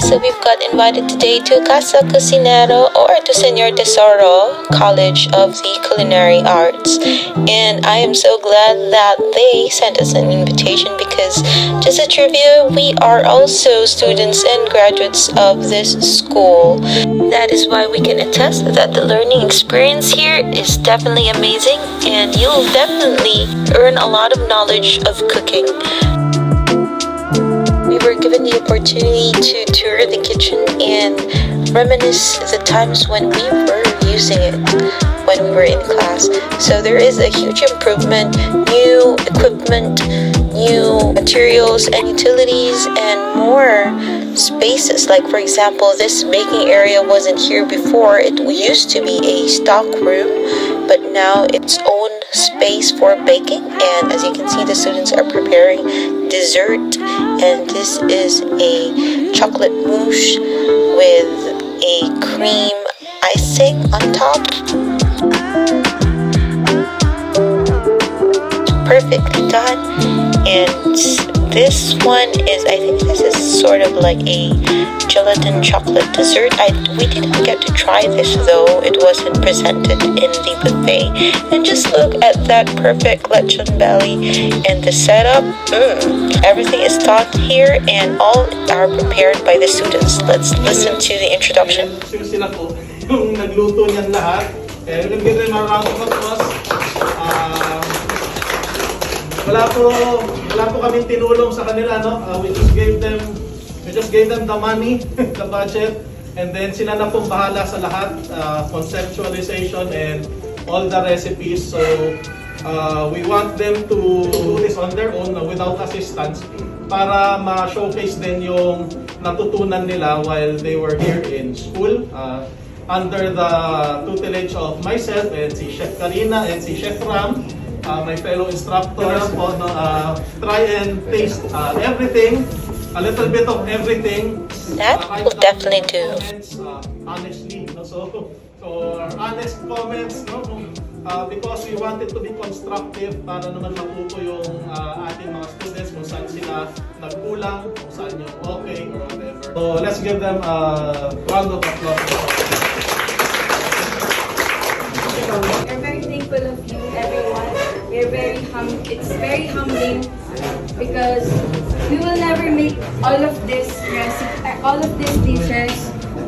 So we've got invited today to Casa Cocinero or to Señor Tesoro College of the Culinary Arts, and I am so glad that they sent us an invitation because, just a trivia, we are also students and graduates of this school. That is why we can attest that the learning experience here is definitely amazing, and you'll definitely earn a lot of knowledge of cooking. We were given the opportunity to tour the kitchen and reminisce the times when we were using it when we were in class. So there is a huge improvement, new equipment, new materials and utilities, and more spaces. Like, for example, this baking area wasn't here before. It used to be a stock room, but now it's own space for baking. And as you can see, the students are preparing dessert, and this is a chocolate mousse with a cream icing on top. Perfectly done. And this one is, I think this is sort of like a gelatin chocolate dessert. We didn't get to try this though. It wasn't presented in the buffet. And just look at that perfect lechon belly and the setup. Everything is taught here and all are prepared by the students. Let's listen to the introduction. Sila po, yung nagluto niyan lahat. We're going to give them a round of applause. Wala po kaming tinulong sa kanila, no? We just gave them the money, the budget, and then sila na pong bahala sa lahat, conceptualization and all the recipes. So we want them to do this on their own without assistance para ma-showcase din yung natutunan nila while they were here in school under the tutelage of myself and si Chef Karina and si Chef Ram. My fellow instructors po, try and taste everything, a little bit of everything. That will definitely do. Honestly, no? So honest comments, no? Because we want it to be constructive para naman matuto yung ating mga students kung saan sila nagkulang, kung saan yung okay or whatever. So let's give them a round of applause. We're very thankful of you, everyone. It's very humbling because we will never make all of these dishes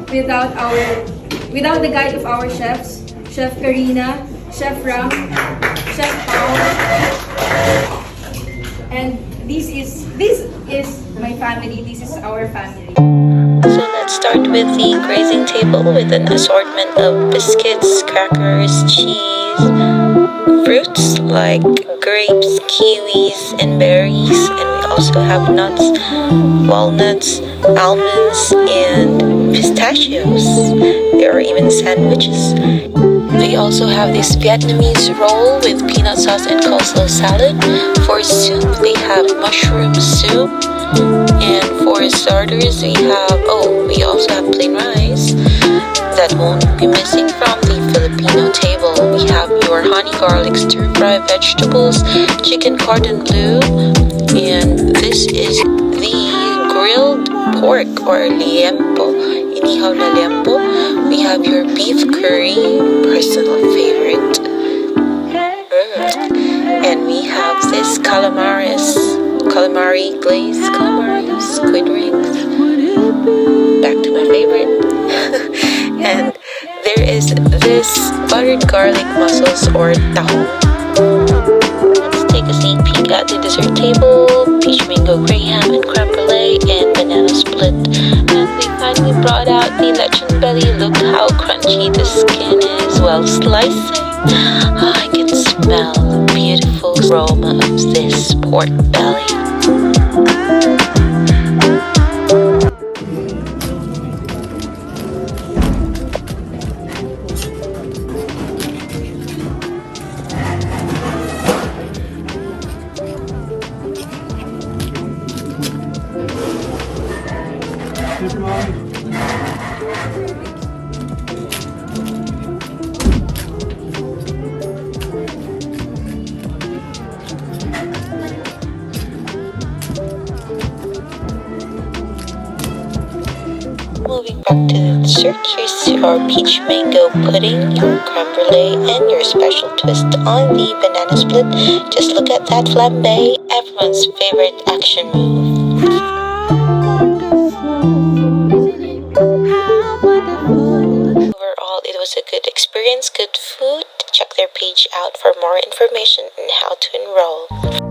without the guide of our chefs, Chef Karina, Chef Ram, Chef Paul, and this is my family. This is our family. So let's start with the grazing table with an assortment of biscuits, crackers, cheese, fruits like grapes, kiwis, and berries. And we also have nuts, walnuts, almonds, and pistachios. There are even sandwiches. We also have this Vietnamese roll with peanut sauce and coleslaw salad. For soup, they have mushroom soup. And for starters, we also have plain rice. That won't be missing from the Filipino table. We have your honey garlic stir-fry vegetables, chicken cordon bleu, and this is the grilled pork or liempo, inihaw na liempo. We have your beef curry, personal favorite. And we have this calamari glazed calamari, squid rings. Back to my favorite. And there is this buttered garlic mussels or taho. Let's take a sneak peek at the dessert table. Peach mango graham and creme brulee and banana split. And we finally brought out the lechon belly. Look how crunchy the skin is while slicing. I can smell the beautiful aroma of this pork belly. moving back to the dessert, here's your peach mango pudding, your creme brulee, and your special twist on the banana split. Just look at that flambe, everyone's favorite action move. Overall, it was a good experience, good food. Check their page out for more information on how to enroll.